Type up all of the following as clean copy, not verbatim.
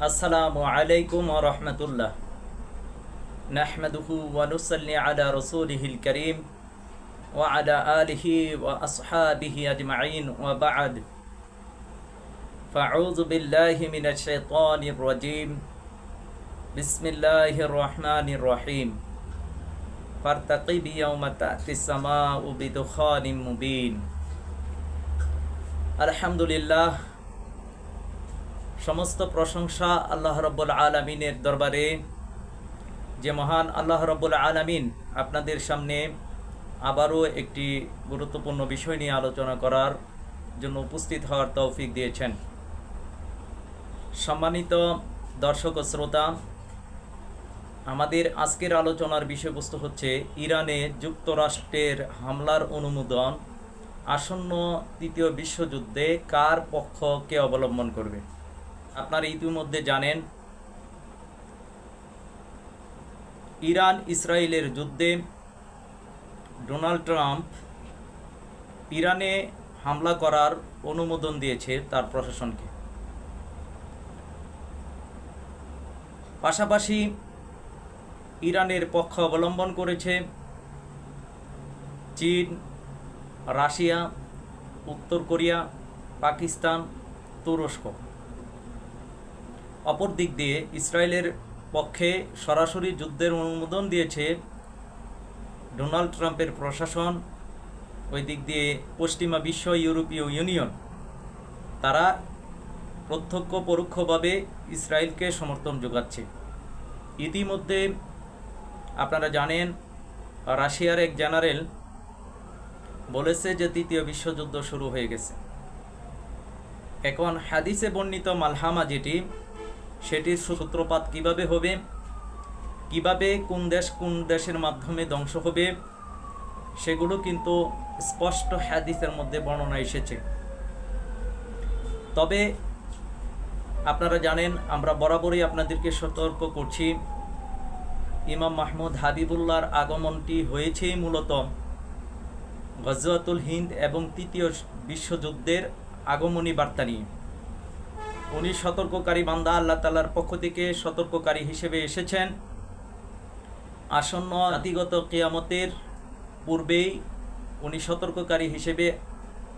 আসসালামু আলাইকুম ওয়া রাহমাতুল্লাহ। নাহমাদুহু ওয়া নুসাল্লি আলা রাসূলিহিল কারীম ওয়া আলা আলিহি ওয়া আসহাবিহি আজমাইন ওয়া বা'দ। ফাআউযু বিল্লাহি মিনাশ শাইতানির রাজীম। বিসমিল্লাহির রহমানির রহিম। ফারতাকিব ইয়াওমা তা'তিস সামাউ বিদুখানিম মুবিন। আলহামদুলিল্লাহ, সমস্ত প্রশংসা আল্লাহ রাব্বুল আলামিনের দরবারে, যে মহান আল্লাহ রাব্বুল আলামিন আপনাদের সামনে আবারও একটি গুরুত্বপূর্ণ বিষয় নিয়ে আলোচনা করার জন্য উপস্থিত হওয়ার তৌফিক দিয়েছেন। সম্মানিত দর্শক ও শ্রোতা, আমাদের আজকের আলোচনার বিষয়বস্তু হচ্ছে ইরানে যুক্তরাষ্ট্রের হামলার অনুমোদন আসন্ন তৃতীয় বিশ্বযুদ্ধে কার পক্ষকে অবলম্বন করবে। আপনারা ইতিমধ্যে জানেন, ইরান ইসরায়েলের যুদ্ধে ডোনাল্ড ট্রাম্প ইরানে হামলা করার অনুমোদন দিয়েছে তার প্রশাসনকে। পাশাপাশি ইরানের পক্ষ অবলম্বন করেছে চীন, রাশিয়া, উত্তর কোরিয়া, পাকিস্তান, তুরস্ক। অপর দিক দিয়ে ইসরায়েলের পক্ষে সরাসরি যুদ্ধের অনুমোদন দিয়েছে ডোনাল্ড ট্রাম্পের প্রশাসন। ওই দিক দিয়ে পশ্চিমা বিশ্ব, ইউরোপীয় ইউনিয়ন, তারা প্রত্যক্ষ পরোক্ষভাবে ইসরায়েলকে সমর্থন যোগাচ্ছে। ইতিমধ্যে আপনারা জানেন, রাশিয়ার এক জেনারেল বলেছে যে তৃতীয় বিশ্বযুদ্ধ শুরু হয়ে গেছে। এখন হাদিসে বর্ণিত মালহামা যেটি, সেটির সূত্রপাত কিভাবে হবে, কিভাবে কোন দেশের মাধ্যমে ধ্বংস হবে, সেগুলো কিন্তু স্পষ্ট হাদিসের মধ্যে বর্ণনা এসেছে। তবে আপনারা জানেন, আমরা বরাবরই আপনাদেরকে সতর্ক করছি, ইমাম মাহমুদ হাবিবুল্লাহর আগমনটি হয়েছেই মূলত গজওয়াতুল হিন্দ এবং তৃতীয় বিশ্বযুদ্ধের আগমনী বার্তা নিয়ে। উনি সতর্ককারী বান্দা, আল্লাহ তাআলার পক্ষ থেকে সতর্ককারী হিসেবে এসেছেন। আসন্ন জাতিগত কিয়ামতের পূর্বেই উনি সতর্ককারী হিসেবে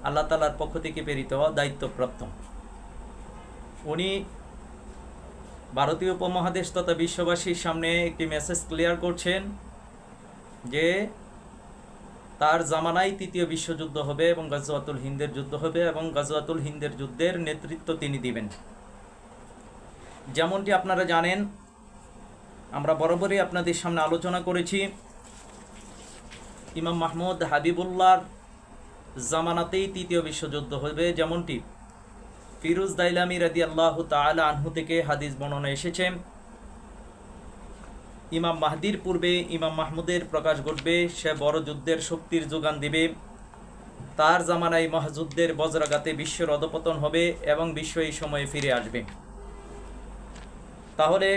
আল্লাহ তাআলার পক্ষ থেকে প্রেরিত হওয়া দায়িত্বপ্রাপ্ত। উনি ভারতীয় উপমহাদেশ তথা বিশ্ববাসীর সামনে একটি মেসেজ ক্লিয়ার করছেন যে তার জামানায় তৃতীয় বিশ্বযুদ্ধ হবে এবং গজওয়াতুল হিন্দের যুদ্ধ হবে, এবং গজওয়াতুল হিন্দের যুদ্ধের নেতৃত্ব তিনি দিবেন। যেমনটি আপনারা জানেন, আমরা বরাবরই আপনাদের সামনে আলোচনা করেছি, ইমাম মাহমুদ হাবিবুল্লাহর জামানাতেই তৃতীয় বিশ্বযুদ্ধ হবে। যেমনটি ফিরোজ দাইলামি রাদিয়াল্লাহু তাআলা আনহু থেকে হাদিস বর্ণনা এসেছে, ইমাম মাহদির পূর্বে ইমাম মাহমুদের প্রকাশ ঘটবে, সে বড় যুদ্ধের শক্তির যোগান দিবে। তার জামানায় মহাযুদ্ধের বজ্রাঘাতে বিশ্বের অধপতন হবে এবং বিশ্ব এই সময়ে ফিরে আসবে। তাহলে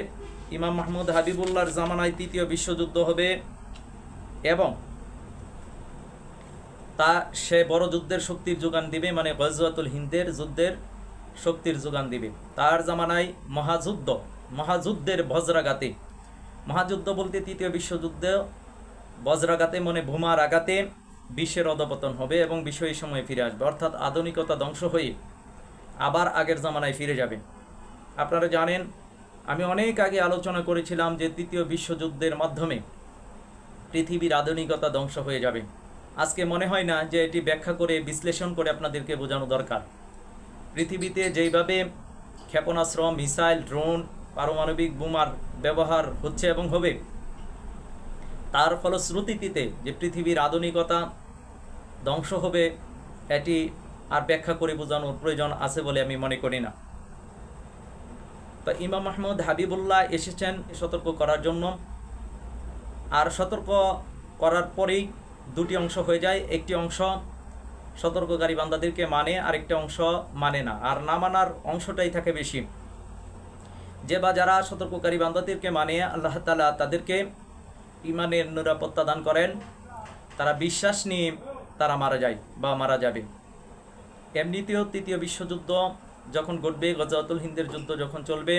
ইমাম মাহমুদ হাবিবুল্লাহর জামানায় তৃতীয় বিশ্বযুদ্ধ হবে এবং সে বড় যুদ্ধের শক্তির যোগান দিবে, মানে গজওয়াতুল হিন্দের যুদ্ধের শক্তির যোগান দিবে। তার জামানায় মহাযুদ্ধের বজ্রাঘাতে, মহাযুদ্ধ বলতে তৃতীয় বিশ্বযুদ্ধ, বজ্রাঘাতে মানে বোমার আঘাতে বিশ্বের অধপতন হবে এবং বিশ্ব এই সময়ে ফিরে আসবে, অর্থাৎ আধুনিকতা ধ্বংস হয়ে আবার আগের জামানায় ফিরে যাবে। আপনারা জানেন, আমি অনেক আগে আলোচনা করেছিলাম যে তৃতীয় বিশ্বযুদ্ধের মাধ্যমে পৃথিবীর আধুনিকতা ধ্বংস হয়ে যাবে। আজকে মনে হয় না যে এটি ব্যাখ্যা করে বিশ্লেষণ করে আপনাদেরকে বোঝানো দরকার। পৃথিবীতে যেইভাবে ক্ষেপণাস্ত্র, মিসাইল, ড্রোন, পারমাণবিক বোমার ব্যবহার হচ্ছে এবং হবে, তার ফলশ্রুতিতে যে পৃথিবীর আধুনিকতা ধ্বংস হবে, এটি আর ব্যাখ্যা করে বোঝানোর প্রয়োজন আছে বলে আমি মনে করি না। তো ইমাম মাহমুদ হাবিবুল্লাহ এসেছেন সতর্ক করার জন্য, আর সতর্ক করার পরেই দুটি অংশ হয়ে যায়। একটি অংশ সতর্ককারী বান্দাদেরকে মানে, আরেকটি অংশ মানে না, আর না মানার অংশটাই থাকে বেশি। যে বা যারা সতর্ককারী বান্দাদেরকে মানে, আল্লাহ তাআলা তাদেরকে ইমানের নিরাপত্তা দান করেন, তারা বিশ্বাস নিয়ে তারা মারা যায় বা মারা যাবে। এমনিতেও তৃতীয় বিশ্বযুদ্ধ যখন ঘটবে, গজওয়াতুল হিন্দের যুদ্ধ যখন চলবে,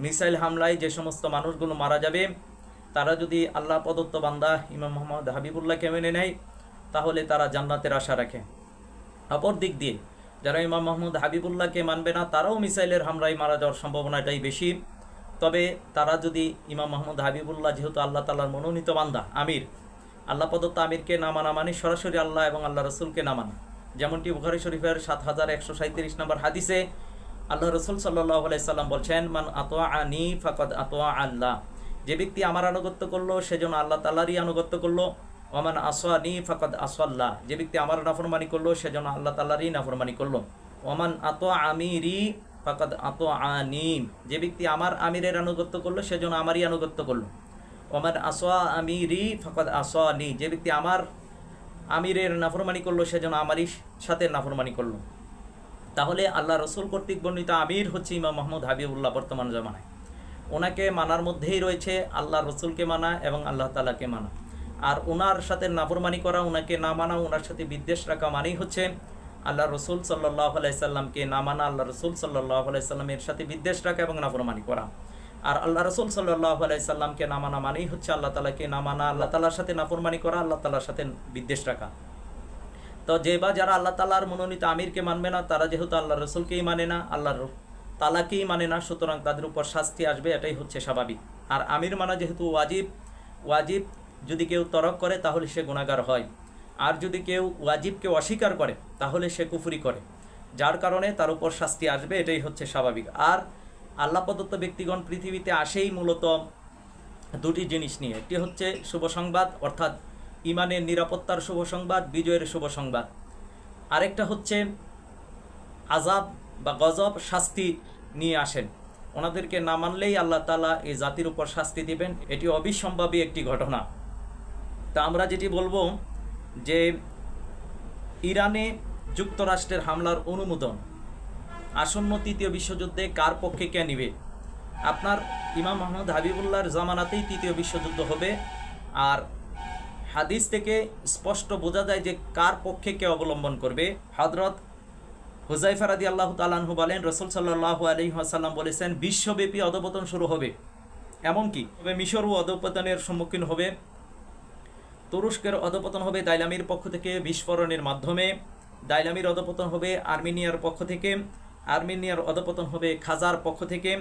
মিসাইল হামলায় যে সমস্ত মানুষগুলো মারা যাবে তারা যদি আল্লাহ প্রদত্ত বান্দা ইমাম মোহাম্মদ হাবিবুল্লাহকে মেনে নেয় তাহলে তারা জান্নাতের আশা রাখে। অপর দিক দিয়ে যারা ইমাম মোহাম্মদ হাবিবুল্লাহকে মানবে না তারাও মিসাইলের হামলায় মারা যাওয়ার সম্ভাবনাটাই বেশি। তবে তারা যদি ইমাম মোহাম্মদ হাবিবুল্লাহ যেহেতু আল্লাহ তাআলার মনোনীত বান্দা আমির, আল্লাহ প্রদত্ত আমিরকে না মানা মানে সরাসরি আল্লাহ এবং আল্লাহ রসুলকে না মানা। যেমনটি বুখারী শরীফের 7137 নম্বর হাদিসে আল্লাহ রসুল সাল্লাল্লাহু আলাইহি সাল্লাম বলছেন, মান আতাআনি ফাকাদ আতাআ আল্লাহ, যে ব্যক্তি আমার আনুগত্য করলো সেজন্য আল্লাহ তাআলারই আনুগত্য করলো। ওমান আসানি ফাকাদ আসাল্লাহ, যে ব্যক্তি আমার নাফরমানি করলো সেজন্য আল্লাহ তাআলারই নাফরমানি করলো। ওমান আতা আমিরি ফাকাদ আতাআনি, যে ব্যক্তি আমার আমিরের আনুগত্য করলো সেজন্য আমারই আনুগত্য করলো। ওমান আসা আমিরি ফাকাদ আসানি, যে ব্যক্তি আমার আমিরের নাফরমানি করলো সেজন্য আমারই সাথে নাফরমানি করলো। তাহলে আল্লাহ রসুল কর্তৃক বর্ণিত আমির হচ্ছে ইমাম মোহাম্মদ হাবিবুল্লাহ বর্তমান জামানায়। ওনাকে মানার মধ্যেই রয়েছে আল্লাহ রসুলকে মানা এবং আল্লাহ তাআলাকে মানা। আর ওনার সাথে নাফরমানি করা, ওনাকে না মানা, ওনার সাথে বিদ্বেষ রাখা মানেই হচ্ছে আল্লাহ রসুল সাল্লাল্লাহু আলাইহি সাল্লামকে না মানা, আল্লাহ রসুল সাল্লাল্লাহু আলাইহি সাল্লামের সাথে বিদ্বেষ রাখা এবং নাফরমানি করা। আর আল্লাহ রসুল সাল্লাল্লাহু আলাইহি সাল্লামকে না মানা মানেই হচ্ছে আল্লাহ তাআলাকে না মানা, আল্লাহ তাআলার সাথে নাফরমানি করা, আল্লাহ তাআলার সাথে বিদ্বেষ রাখা। তো যারা আল্লাহ তাআলার মনোনীত আমিরকে মানবে না তারা যেহেতু আল্লাহ রসুলকেই মানে না, আল্লাহ তাআলাকেই মানে না, সুতরাং তাদের উপর শাস্তি আসবে, এটাই হচ্ছে স্বাভাবিক। আর আমির মানা যেহেতু ওয়াজিব, যদি কেউ তরক করে তাহলে সে গুনাহগার হয়। আর যদি কেউ ওয়াজিবকে অস্বীকার করে তাহলে সে কুফরি করে, যার কারণে তার উপর শাস্তি আসবে, এটাই হচ্ছে স্বাভাবিক। আর আল্লাহ প্রদত্ত ব্যক্তিগণ পৃথিবীতে আসেই মূলত দুটি জিনিস নিয়ে, একটি হচ্ছে শুভ সংবাদ অর্থাৎ ইমানের নিরাপত্তার শুভ সংবাদ, বিজয়ের শুভ সংবাদ। আরেকটা হচ্ছে আযাব বা গজব, শাস্তি নিয়ে আসেন। ওনাদেরকে না মানলেই আল্লাহ তাআলা এই জাতির উপর শাস্তি দিবেন, এটি অবিসম্ভাবী একটি ঘটনা। তা আমরা যেটি বলবো যে ইরানে যুক্তরাষ্ট্রের হামলার অনুমোদন আসন্ন তৃতীয় বিশ্বযুদ্ধে কার পক্ষে কে নিবে? আপনার ইমাম মোহাম্মদ হাবিবুল্লাহর জামানাতেই তৃতীয় বিশ্বযুদ্ধ হবে। আর হাদিস থেকে স্পষ্ট বোঝা যায় যে কার পক্ষে কে অবলম্বন করবে। হযরত হুযায়ফা রাদিয়াল্লাহু তাআলা আনহু বলেন, রাসূল সাল্লাল্লাহু আলাইহি ওয়াসাল্লাম বলেছেন, বিশ্বব্যাপী অধঃপতন শুরু হবে, এমনকি মিশরও অধঃপতনের সম্মুখীন হবে। তুরস্কের অধঃপতন হবে দাইলামির পক্ষ থেকে বিস্ফোরণের মাধ্যমে, দাইলামির অধঃপতন হবে আর্মেনিয়ার পক্ষ থেকে, আর্মেনিয়ার অধঃপতন হবে খাজার পক্ষ থেকে,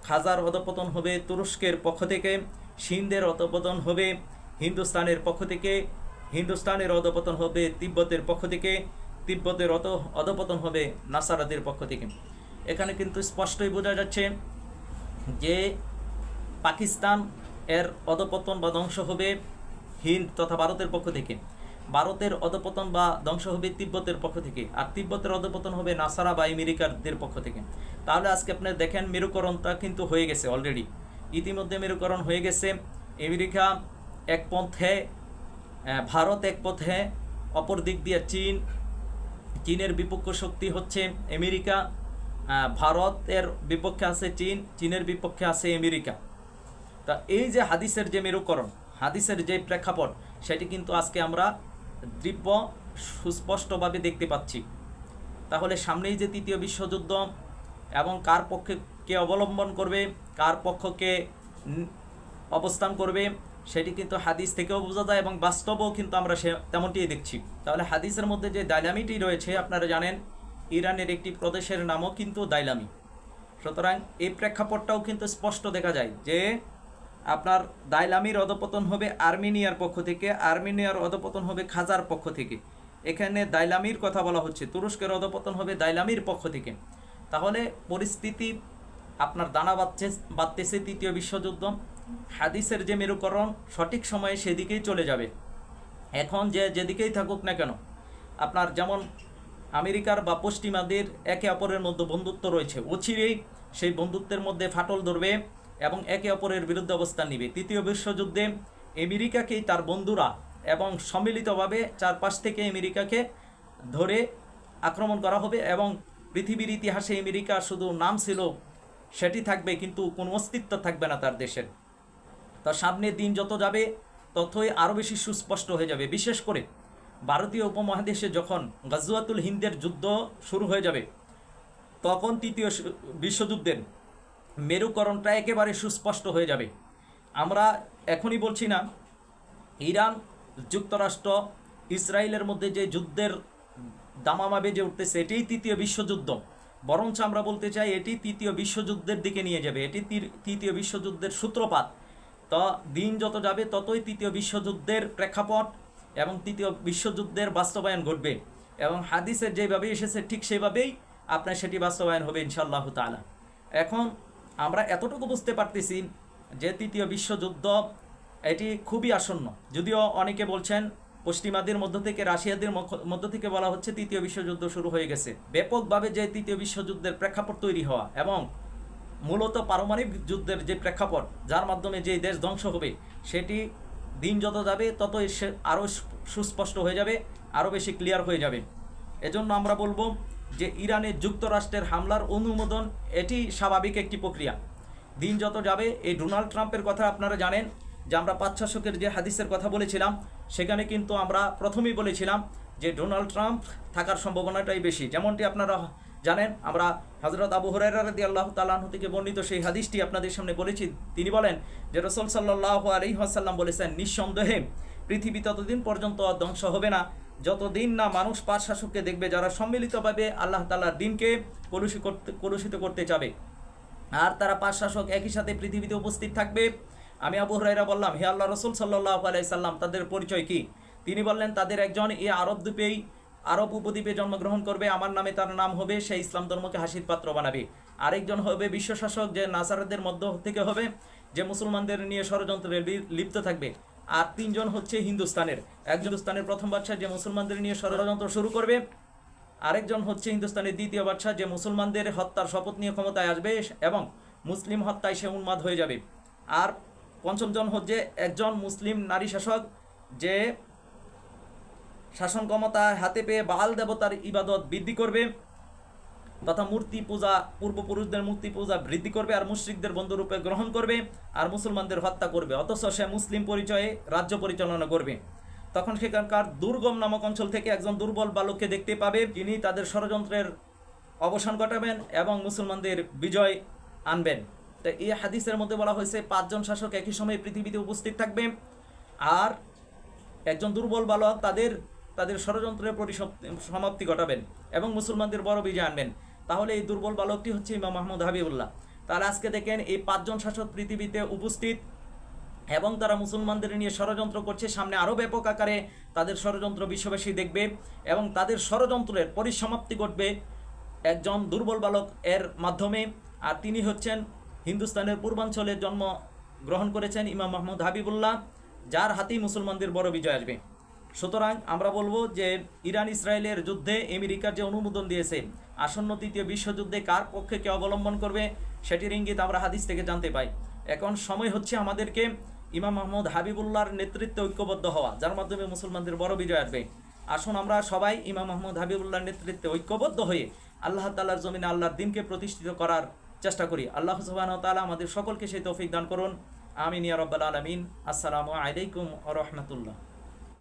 খাজার অধঃপতন হবে তুরস্কের পক্ষ থেকে, সিন্ধের অধঃপতন হবে হিন্দুস্তানের পক্ষ থেকে, হিন্দুস্তানের অধঃপতন হবে তিব্বতের পক্ষ থেকে, তিব্বতের অধঃপতন হবে নাসারাদের পক্ষ থেকে। এখানে কিন্তু স্পষ্টই বোঝা যাচ্ছে যে পাকিস্তান এর অধঃপতন বা ধ্বংস হবে হিন্দ তথা ভারতের পক্ষ থেকে, ভারতের অধঃপতন বা ধ্বংস হবে তিব্বতের পক্ষ থেকে, আর তিব্বতের অধঃপতন হবে নাসারা বা আমেরিকারদের পক্ষ থেকে। তাহলে আজকে আপনি দেখেন মেরুকরণটা কিন্তু হয়ে গেছে অলরেডি, ইতিমধ্যে মেরুকরণ হয়ে গেছে। আমেরিকা এক পথে, ভারত এক পথে, অপর দিক দিয়ে চীনের বিপক্ষ শক্তি হচ্ছে আমেরিকা, ভারতের বিপক্ষে আছে চীন, চীনের বিপক্ষে আছে আমেরিকা। তা এই যে হাদিসের যে মেরুকরণ, হাদিসের যে প্রেক্ষাপট, সেটি কিন্তু আজকে আমরা দিব্য সুস্পষ্টভাবে দেখতে পাচ্ছি। তাহলে সামনেই যে তৃতীয় বিশ্বযুদ্ধ এবং কার পক্ষে কে অবলম্বন করবে, কার পক্ষকে অবস্থান করবে, সেটি কিন্তু হাদিস থেকেও বোঝা যায় এবং বাস্তবেও কিন্তু আমরা তেমনটিই দেখছি। তাহলে হাদিসের মধ্যে যে দাইলামিটি রয়েছে, আপনারা জানেন ইরানের একটি প্রদেশের নামও কিন্তু দাইলামি। সুতরাং এই প্রেক্ষাপটটাও কিন্তু স্পষ্ট দেখা যায় যে আপনার দাইলামির অধঃপতন হবে আর্মেনিয়ার পক্ষ থেকে, আর্মেনিয়ার অধঃপতন হবে খাজার পক্ষ থেকে। এখানে দাইলামির কথা বলা হচ্ছে, তুরস্কের অধঃপতন হবে দাইলামির পক্ষ থেকে। তাহলে পরিস্থিতি আপনার দানা বাঁধতেছে তৃতীয় বিশ্বযুদ্ধ। হাদিসের যে মেরুকরণ সঠিক সময়ে সেদিকেই চলে যাবে। এখন যেদিকেই থাকুক না কেন, আপনার যেমন আমেরিকার বা পশ্চিমাদের একে অপরের মধ্যে বন্ধুত্ব রয়েছে, অচিরেই সেই বন্ধুত্বের মধ্যে ফাটল ধরবে এবং একে অপরের বিরুদ্ধে অবস্থান নিবে। তৃতীয় বিশ্বযুদ্ধে আমেরিকাকেই তার বন্ধুরা এবং সম্মিলিতভাবে চারপাশ থেকে আমেরিকাকে ধরে আক্রমণ করা হবে এবং পৃথিবীর ইতিহাসে আমেরিকা শুধু নাম ছিল সেটি থাকবে, কিন্তু কোনো অস্তিত্ব থাকবে না তার দেশের। তার সামনে দিন যত যাবে ততই আরও বেশি সুস্পষ্ট হয়ে যাবে। বিশেষ করে ভারতীয় উপমহাদেশে যখন গাজওয়াতুল হিন্দের যুদ্ধ শুরু হয়ে যাবে, তখন তৃতীয় বিশ্বযুদ্ধের মেরুকরণটা একেবারে সুস্পষ্ট হয়ে যাবে। আমরা এখনই বলছি না ইরান যুক্তরাষ্ট্র ইসরায়েলের মধ্যে যে যুদ্ধের দামামা বেজে উঠতেছে এটিই তৃতীয় বিশ্বযুদ্ধ, বরঞ্চ আমরা বলতে চাই এটি তৃতীয় বিশ্বযুদ্ধের দিকে নিয়ে যাবে, এটি তৃতীয় বিশ্বযুদ্ধের সূত্রপাত। তো দিন যত যাবে ততই তৃতীয় বিশ্বযুদ্ধের প্রেক্ষাপট এবং তৃতীয় বিশ্বযুদ্ধের বাস্তবায়ন ঘটবে, এবং হাদিসের যেভাবে এসেছে ঠিক সেভাবেই আপনার সেটি বাস্তবায়ন হবে ইনশাআল্লাহ তাআলা। এখন আমরা এতটুকু বুঝতে পারতেছি যে তৃতীয় বিশ্বযুদ্ধ এটি খুবই আসন্ন, যদিও অনেকে বলছেন পশ্চিমাদের মধ্য থেকে রাশিয়াদের মধ্য থেকে বলা হচ্ছে তৃতীয় বিশ্বযুদ্ধ শুরু হয়ে গেছে। ব্যাপকভাবে যে তৃতীয় বিশ্বযুদ্ধের প্রেক্ষাপট তৈরি হওয়া এবং মূলত পারমাণবিক যুদ্ধের যে প্রেক্ষাপট যার মাধ্যমে যে দেশ ধ্বংস হবে সেটি দিন যত যাবে ততই সে আরও সুস্পষ্ট হয়ে যাবে, আরও বেশি ক্লিয়ার হয়ে যাবে। এজন্য আমরা বলবো যে ইরানে যুক্তরাষ্ট্রের হামলার অনুমোদন এটি স্বাভাবিক একটি প্রক্রিয়া। দিন যত যাবে এই ডোনাল্ড ট্রাম্পের কথা আপনারা জানেন যে আমরা ৫ শাসকের যে হাদিসের কথা বলেছিলাম সেখানে কিন্তু আমরা প্রথমেই বলেছিলাম যে ডোনাল্ড ট্রাম্প থাকার সম্ভাবনাটাই বেশি। যেমনটি আপনারা জানেন আমরা হযরত আবু হুরায়রা রাদিয়াল্লাহু তাআলা আনহু থেকে বর্ণিত সেই হাদিসটি আপনাদের সামনে বলেছি। তিনি বলেন যে রাসূল সাল্লাল্লাহু আলাইহি ওয়াসাল্লাম বলেছেন, নিঃসন্দেহে পৃথিবী ততদিন পর্যন্ত ধ্বংস হবে না যতদিন না মানুষ ৫ শাসককে দেখবে যারা সম্মিলিতভাবে আল্লাহ তাআলার দ্বীনকে কলুষিত করতে চাবে, আর তারা ৫ শাসক একই সাথে পৃথিবীতে উপস্থিত থাকবে। আমি আবু হুরায়রা বললাম, হে আল্লাহ রাসূল সাল্লাল্লাহু আলাইহি সাল্লাম তাদের পরিচয় কি? তিনি বললেন, তাদের একজন এই আরব উপদ্বীপে জন্মগ্রহণ করবে, আমার নামে তার নাম হবে, সে ইসলাম ধর্মকে হাসির পাত্র বানাবে। আরেকজন হবে বিশ্বশাসক যে নাসারাদের মধ্য থেকে হবে, যে মুসলমানদের নিয়ে ষড়যন্ত্রে লিপ্ত থাকবে। আর ৩ জন হচ্ছে হিন্দুস্তানের, একজন হিন্দুস্তানের প্রথম বাদশা যে মুসলমানদের নিয়ে ষড়যন্ত্র শুরু করবে, আরেকজন হচ্ছে হিন্দুস্তানের দ্বিতীয় বাদশা যে মুসলমানদের হত্যার শপথ নিয়ে ক্ষমতায় আসবে এবং মুসলিম হত্যায় সে উন্মাদ হয়ে যাবে। আর ৫ম জন হচ্ছে একজন মুসলিম নারী শাসক যে শাসন ক্ষমতা হাতে পেয়ে বাল দেবতার ইবাদত বৃদ্ধি করবে তথা মূর্তি পূজা, পূর্বপুরুষদের মূর্তি পূজা বৃদ্ধি করবে আর মুশরিকদের বন্ধুরূপে গ্রহণ করবে আর মুসলমানদের হত্যা করবে, অথচ সে মুসলিম পরিচয়ে রাজ্য পরিচালনা করবে। তখন সেখানকার দুর্গম নামক অঞ্চল থেকে একজন দুর্বল বালককে দেখতে পাবে, যিনি তাদের ষড়যন্ত্রের অবসান ঘটাবেন এবং মুসলমানদের বিজয় আনবেন। তো এই হাদিসের মধ্যে বলা হয়েছে ৫ জন শাসক একই সময়ে পৃথিবীতে উপস্থিত থাকবে আর একজন দুর্বল বালক তাদের ষড়যন্ত্রের সমাপ্তি ঘটাবেন এবং মুসলমানদের বড় বিজয় আনবেন। তাহলে এই দুর্বল বালকটি হচ্ছে ইমাম মাহমুদ হাবিবুল্লাহ। তাহলে আজকে দেখেন এই ৫ জন শাসক পৃথিবীতে উপস্থিত এবং তারা মুসলমানদের নিয়ে ষড়যন্ত্র করছে। সামনে আরও ব্যাপক আকারে তাদের ষড়যন্ত্র বিশ্ববাসী দেখবে এবং তাদের ষড়যন্ত্রের পরিসমাপ্তি ঘটবে একজন দুর্বল বালক এর মাধ্যমে। আর তিনি হচ্ছেন হিন্দুস্তানের পূর্বাঞ্চলে জন্ম গ্রহণ করেছেন ইমাম মাহমুদ হাবিবুল্লাহ, যার হাতেই মুসলমানদের বড় বিজয় আসবে। সুতরাং আমরা বলবো যে ইরান ইসরায়েলের যুদ্ধে আমেরিকার যে অনুমোদন দিয়েছে, আসন্ন তৃতীয় বিশ্বযুদ্ধে কার পক্ষে কে অবলম্বন করবে সেটির ইঙ্গিত আমরা হাদিস থেকে জানতে পাই। এখন সময় হচ্ছে আমাদেরকে ইমাম মাহমুদ হাবিবুল্লাহর নেতৃত্বে ঐক্যবদ্ধ হওয়া, যার মাধ্যমে মুসলমানদের বড় বিজয় আসবে। আসুন আমরা সবাই ইমাম মাহমুদ হাবিবুল্লাহর নেতৃত্বে ঐক্যবদ্ধ হয়ে আল্লাহ তাআলার জমিনে আল্লাহর দ্বীনকে প্রতিষ্ঠিত করার চেষ্টা করি। আল্লাহ সুবহানাহু ওয়া তাআলা আমাদের সকলকে সেই তৌফিক দান করুন। আমিন ইয়া রাব্বাল আলামিন। আসসালামু আলাইকুম ওয়া রাহমাতুল্লাহ।